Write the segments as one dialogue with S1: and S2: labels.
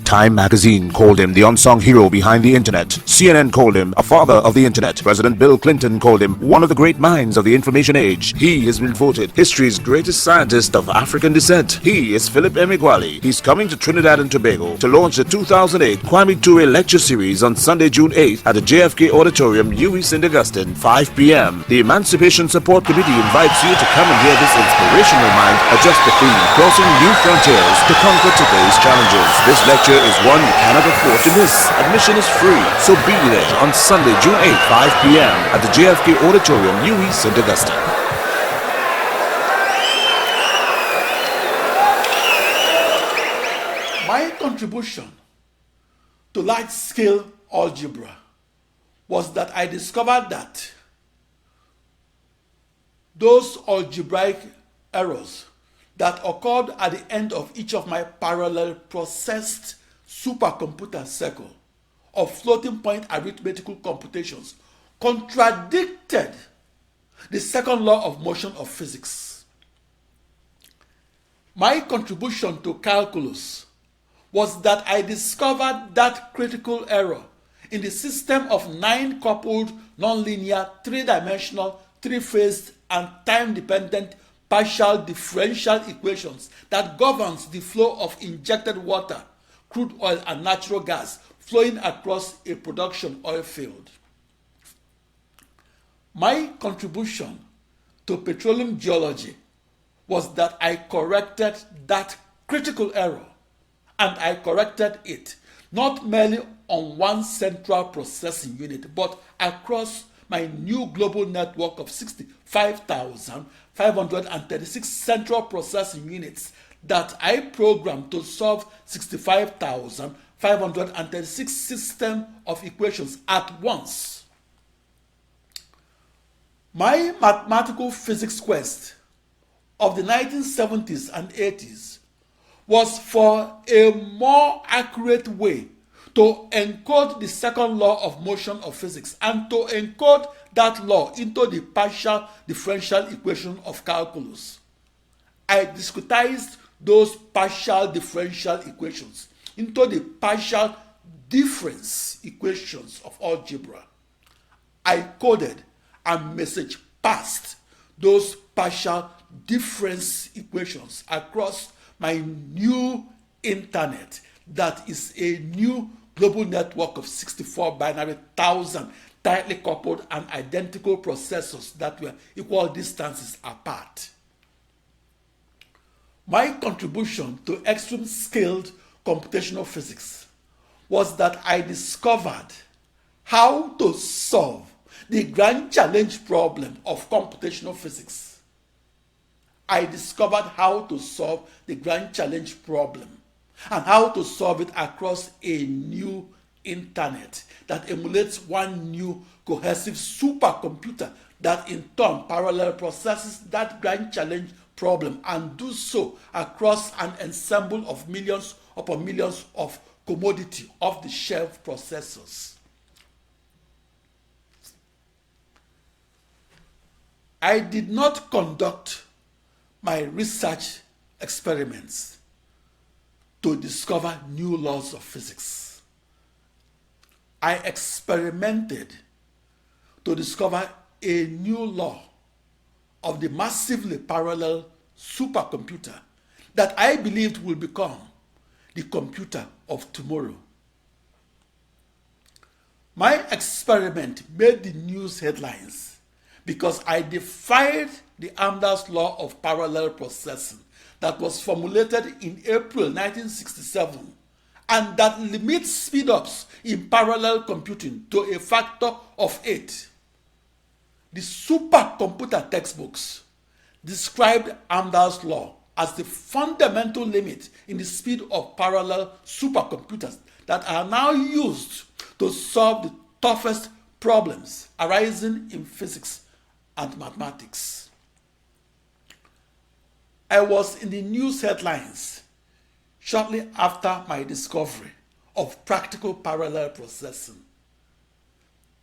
S1: Time magazine called him the unsung hero behind the internet. CNN called him a father of the internet. President Bill Clinton called him one of the great minds of the information age. He has been voted history's greatest scientist of African descent. He is Philip Emeagwali. He's coming to Trinidad and Tobago to launch the 2008 Kwame Ture lecture series on Sunday, June 8th at the JFK Auditorium, UWI St. 5 p.m. The Emancipation Support Committee invites you to come and hear this inspirational mind adjust the theme, crossing new frontiers to conquer today's challenges. This lecture is one you cannot afford to miss. Admission is free, so be there on Sunday, June 8th, 5 p.m. at the JFK Auditorium, UWI St.
S2: My contribution to large-scale algebra was that I discovered that those algebraic errors that occurred at the end of each of my parallel processed supercomputer cycle of floating point arithmetical computations contradicted the second law of motion of physics. My contribution to calculus was that I discovered that critical error in the system of 9 coupled nonlinear, three-dimensional, three-phased, and time-dependent partial differential equations that governs the flow of injected water, crude oil, and natural gas flowing across a production oil field. My contribution to petroleum geology was that I corrected that critical error, and I corrected it not merely on one central processing unit, but across my new global network of 65,536 central processing units that I programmed to solve 65,536 systems of equations at once. My mathematical physics quest of the 1970s and 80s was for a more accurate way to encode the second law of motion of physics and to encode that law into the partial differential equation of calculus. I discretized those partial differential equations into the partial difference equations of algebra. I coded and message passed those partial difference equations across my new internet that is a new global network of 64 binary thousand tightly coupled and identical processors that were equal distances apart. My contribution to extreme scaled computational physics was that I discovered how to solve the grand challenge problem of computational physics. I discovered how to solve the grand challenge problem and how to solve it across a new internet that emulates one new cohesive supercomputer that in turn parallel processes that grand challenge problem and do so across an ensemble of millions upon millions of commodity off-the-shelf processors. I did not conduct my research experiments to discover new laws of physics. I experimented to discover a new law of the massively parallel supercomputer that I believed will become the computer of tomorrow. My experiment made the news headlines because I defied the Amdahl's law of parallel processing that was formulated in April 1967 and that limits speedups in parallel computing to a factor of 8. The supercomputer textbooks described Amdahl's law as the fundamental limit in the speed of parallel supercomputers that are now used to solve the toughest problems arising in physics and mathematics. I was in the news headlines shortly after my discovery of practical parallel processing.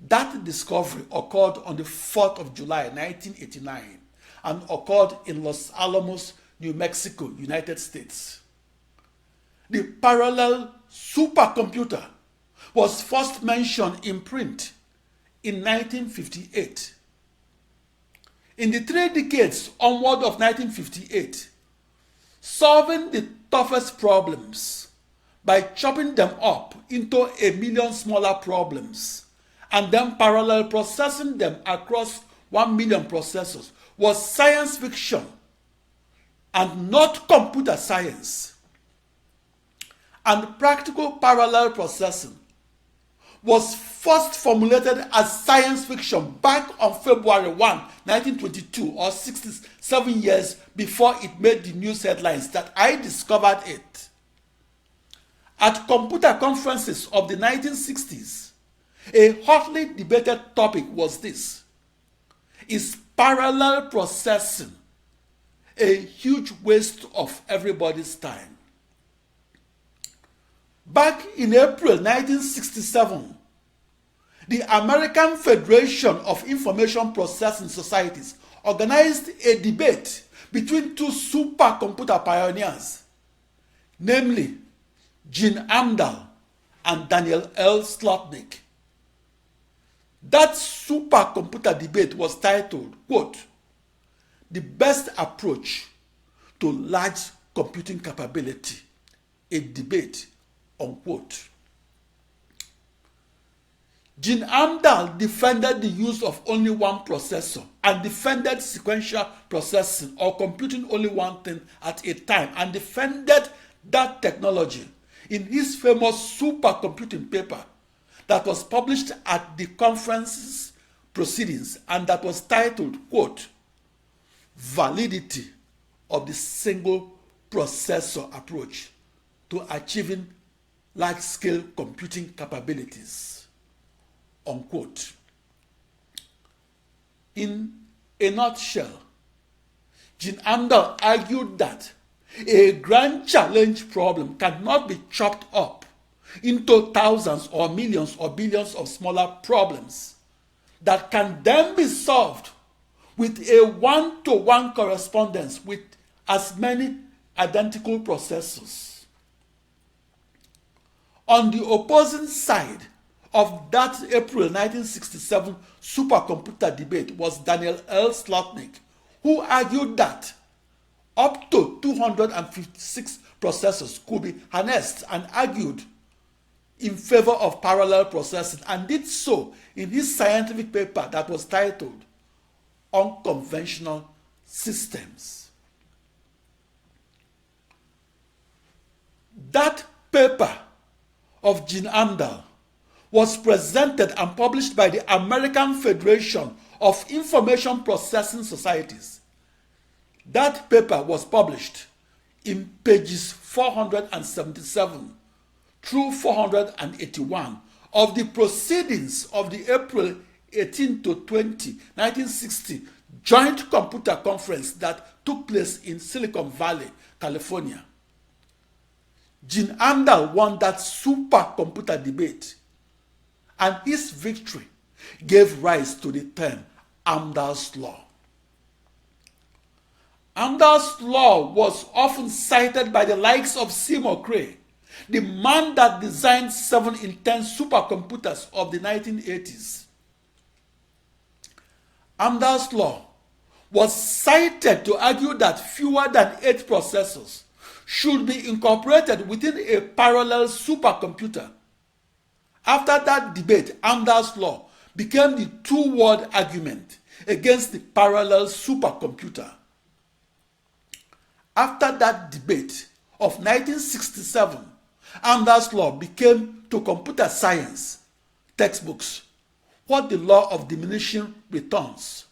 S2: That discovery occurred on the 4th of July, 1989, and occurred in Los Alamos, New Mexico, United States. The parallel supercomputer was first mentioned in print in 1958. In the 3 decades onward of 1958, solving the toughest problems by chopping them up into 1,000,000 smaller problems and then parallel processing them across 1,000,000 processors was science fiction and not computer science. And practical parallel processing was first formulated as science fiction back on February 1, 1922, or 67 years before it made the news headlines that I discovered it. At computer conferences of the 1960s, a hotly debated topic was this: is parallel processing a huge waste of everybody's time? Back in April 1967, the American Federation of Information Processing Societies organized a debate between 2 supercomputer pioneers, namely Gene Amdahl and Daniel L. Slotnick. That supercomputer debate was titled, quote, "The Best Approach to Large Computing Capability, a Debate," unquote. Gene Amdahl defended the use of only one processor and defended sequential processing, or computing only one thing at a time, and defended that technology in his famous supercomputing paper that was published at the conference's proceedings and that was titled, quote, "Validity of the Single Processor Approach to Achieving Large-Scale Computing Capabilities," unquote. In a nutshell, Gene Amdahl argued that a grand challenge problem cannot be chopped up into thousands or millions or billions of smaller problems that can then be solved with a one-to-one correspondence with as many identical processors. On the opposing side of that April 1967 supercomputer debate was Daniel L. Slotnick, who argued that up to 256 processors could be harnessed, and argued in favor of parallel processing, and did so in his scientific paper that was titled Unconventional Systems. That paper of Gene Amdahl was presented and published by the American Federation of Information Processing Societies. That paper was published in pages 477 through 481 of the proceedings of the April 18 to 20, 1960 Joint Computer Conference that took place in Silicon Valley, California. Gene Amdahl won that supercomputer debate, and his victory gave rise to the term Amdahl's Law. Amdahl's Law was often cited by the likes of Seymour Cray, the man that designed 7 intense supercomputers of the 1980s. Amdahl's Law was cited to argue that fewer than 8 processors should be incorporated within a parallel supercomputer. After that debate, Amdahl's Law became the two-word argument against the parallel supercomputer. After that debate of 1967, Amdahl's Law became to computer science textbooks what the law of diminishing returns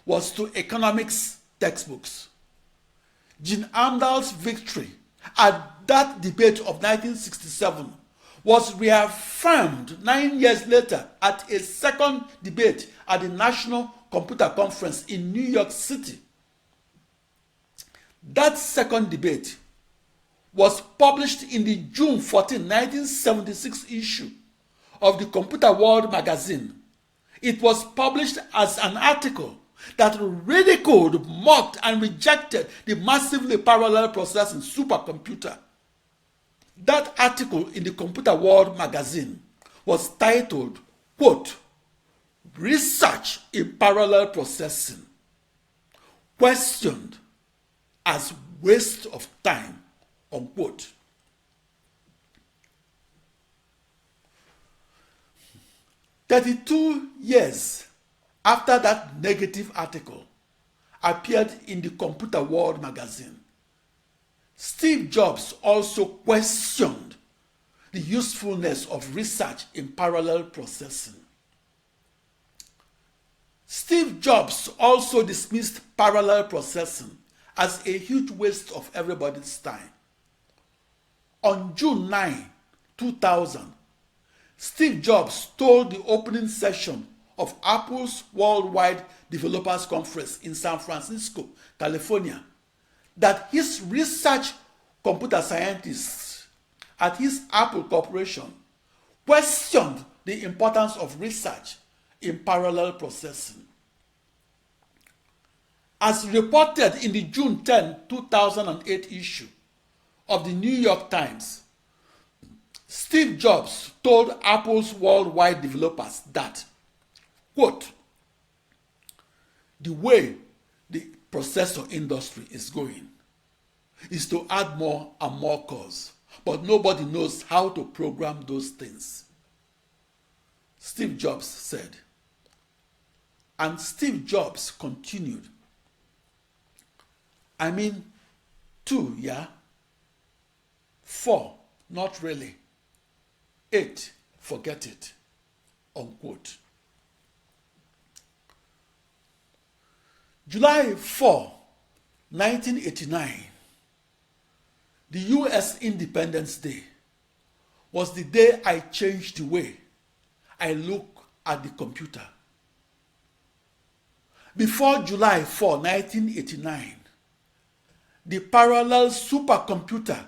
S2: was to economics textbooks. Gene Amdahl's victory at that debate of 1967 was reaffirmed 9 years later at a second debate at the National Computer Conference in New York City. That second debate was published in the June 14, 1976 issue of the Computer World magazine. It was published as an article that ridiculed, mocked, and rejected the massively parallel processing supercomputer. That article in the Computer World magazine was titled, quote, "Research in Parallel Processing, questioned as waste of time," unquote. "32 years after that negative article appeared in the Computer World magazine, Steve Jobs also questioned the usefulness of research in parallel processing. Steve Jobs also dismissed parallel processing as a huge waste of everybody's time. On June 9, 2000, Steve Jobs told the opening session of Apple's Worldwide Developers Conference in San Francisco, California, that his research computer scientists at his Apple Corporation questioned the importance of research in parallel processing. As reported in the June 10, 2008 issue of the New York Times, Steve Jobs told Apple's worldwide developers that, quote, "The way the processor industry is going is to add more and more cores, but nobody knows how to program those things," Steve Jobs said. And Steve Jobs continued, "I mean, 2, yeah? 4, not really. 8, forget it," unquote. July 4, 1989, the U.S. Independence Day, was the day I changed the way I look at the computer. Before July 4, 1989, the parallel supercomputer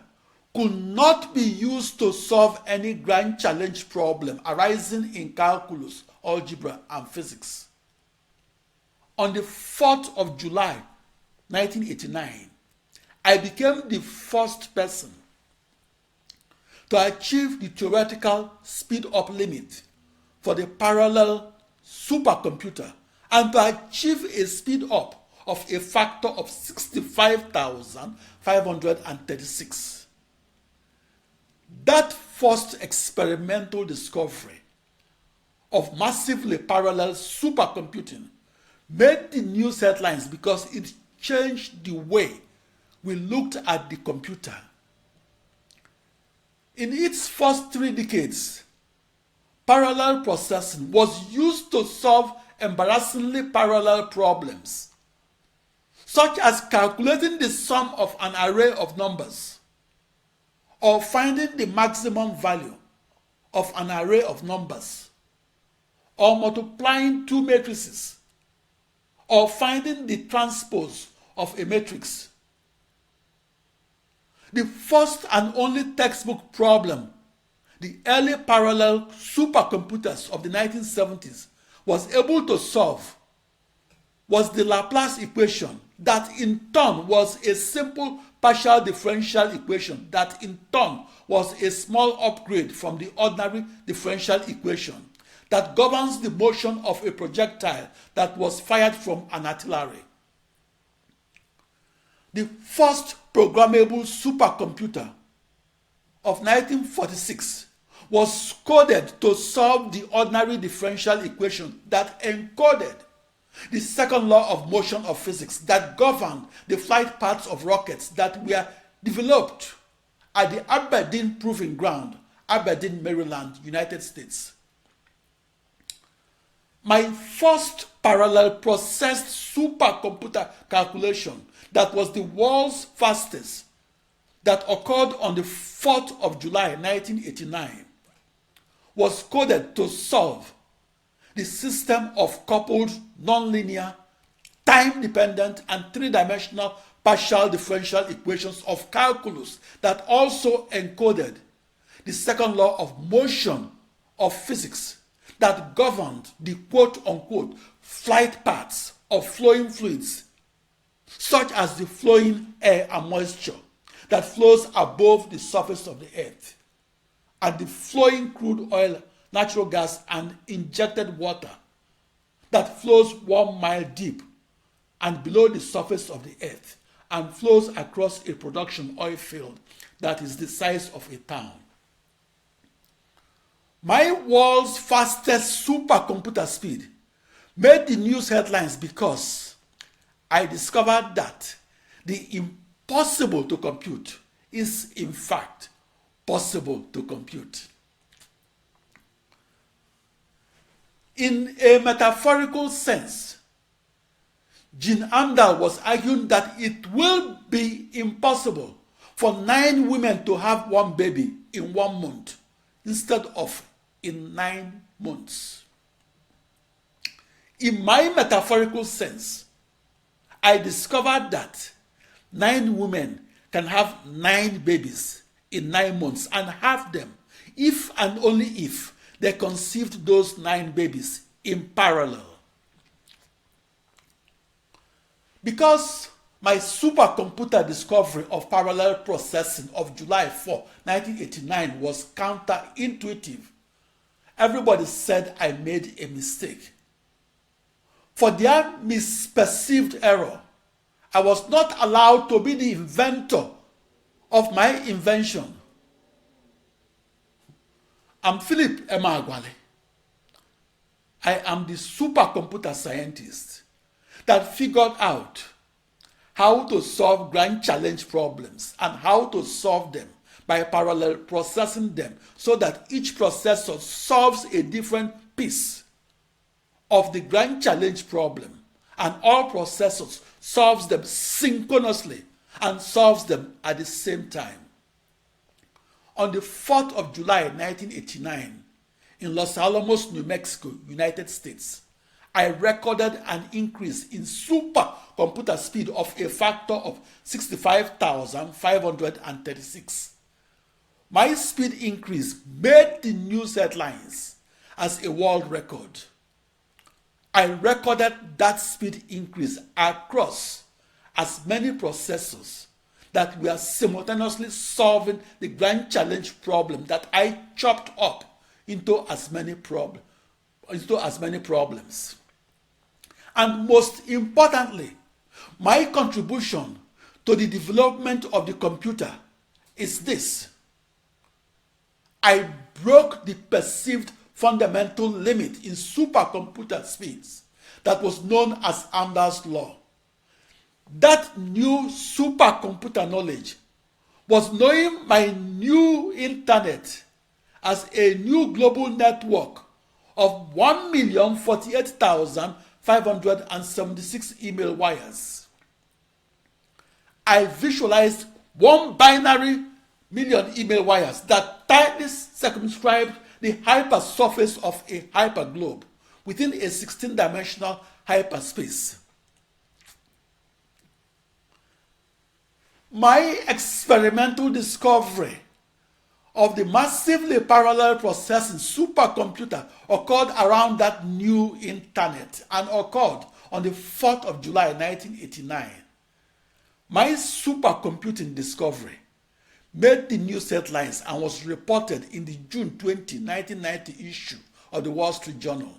S2: could not be used to solve any grand challenge problem arising in calculus, algebra, and physics. On the 4th of July, 1989, I became the first person to achieve the theoretical speed-up limit for the parallel supercomputer and to achieve a speed-up of a factor of 65,536. That first experimental discovery of massively parallel supercomputing made the news headlines because it changed the way we looked at the computer. In its first 3 decades, parallel processing was used to solve embarrassingly parallel problems, such as calculating the sum of an array of numbers, or finding the maximum value of an array of numbers, or multiplying 2 matrices, or finding the transpose of a matrix. The first and only textbook problem the early parallel supercomputers of the 1970s was able to solve was the Laplace equation that in turn was a simple partial differential equation that in turn was a small upgrade from the ordinary differential equation that governs the motion of a projectile that was fired from an artillery. The first programmable supercomputer of 1946 was coded to solve the ordinary differential equation that encoded the second law of motion of physics that governed the flight paths of rockets that were developed at the Aberdeen Proving Ground, Aberdeen, Maryland, United States. My first parallel processed supercomputer calculation that was the world's fastest, that occurred on the 4th of July 1989, was coded to solve the system of coupled nonlinear, time-dependent, and 3-dimensional partial differential equations of calculus that also encoded the second law of motion of physics that governed the quote-unquote flight paths of flowing fluids, such as the flowing air and moisture, that flows above the surface of the earth, and the flowing crude oil, natural gas, and injected water that flows 1 mile deep and below the surface of the earth and flows across a production oil field that is the size of a town. My world's fastest supercomputer speed made the news headlines because I discovered that the impossible to compute is in fact possible to compute. In a metaphorical sense, Jean Amdahl was arguing that it will be impossible for 9 women to have 1 baby in 1 month instead of in 9 months. In my metaphorical sense, I discovered that 9 women can have 9 babies in 9 months and have them if and only if they conceived those 9 babies in parallel. Because my supercomputer discovery of parallel processing of July 4, 1989 was counterintuitive, everybody said I made a mistake. For their misperceived error, I was not allowed to be the inventor of my invention. I'm Philip Emeagwali. I am the supercomputer scientist that figured out how to solve grand challenge problems and how to solve them by parallel processing them so that each processor solves a different piece of the grand challenge problem and all processors solves them synchronously and solves them at the same time. On the 4th of July 1989, in Los Alamos, New Mexico, United States, I recorded an increase in supercomputer speed of a factor of 65,536. My speed increase made the news headlines as a world record. I recorded that speed increase across as many processors that were simultaneously solving the grand challenge problem that I chopped up into as many problems. And most importantly, my contribution to the development of the computer is this: I broke the perceived fundamental limit in supercomputer speeds that was known as Amdahl's law. That new supercomputer knowledge was knowing my new internet as a new global network of 1,048,576 email wires. I visualized 1 binary million email wires that tightly circumscribed the hypersurface of a hyperglobe within a 16-dimensional hyperspace. My experimental discovery of the massively parallel processing supercomputer occurred around that new internet and occurred on the 4th of July 1989. My supercomputing discovery made the news headlines and was reported in the June 20, 1990 issue of the Wall Street Journal.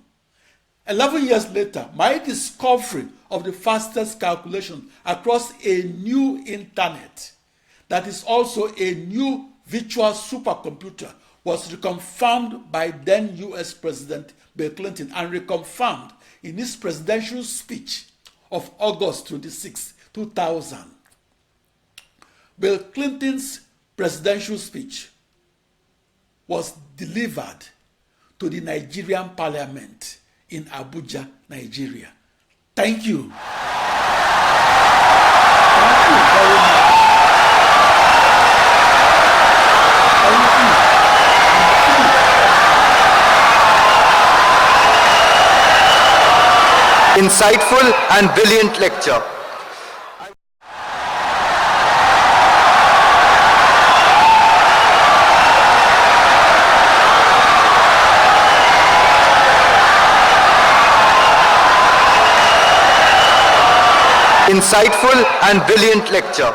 S2: 11 years later, my discovery of the fastest calculation across a new internet that is also a new virtual supercomputer was reconfirmed by then US President Bill Clinton and reconfirmed in his presidential speech of August 26, 2000. Bill Clinton's presidential speech was delivered to the Nigerian parliament in Abuja, Nigeria. Thank you. Thank you very much.
S3: Insightful and brilliant lecture. Insightful and brilliant lecture.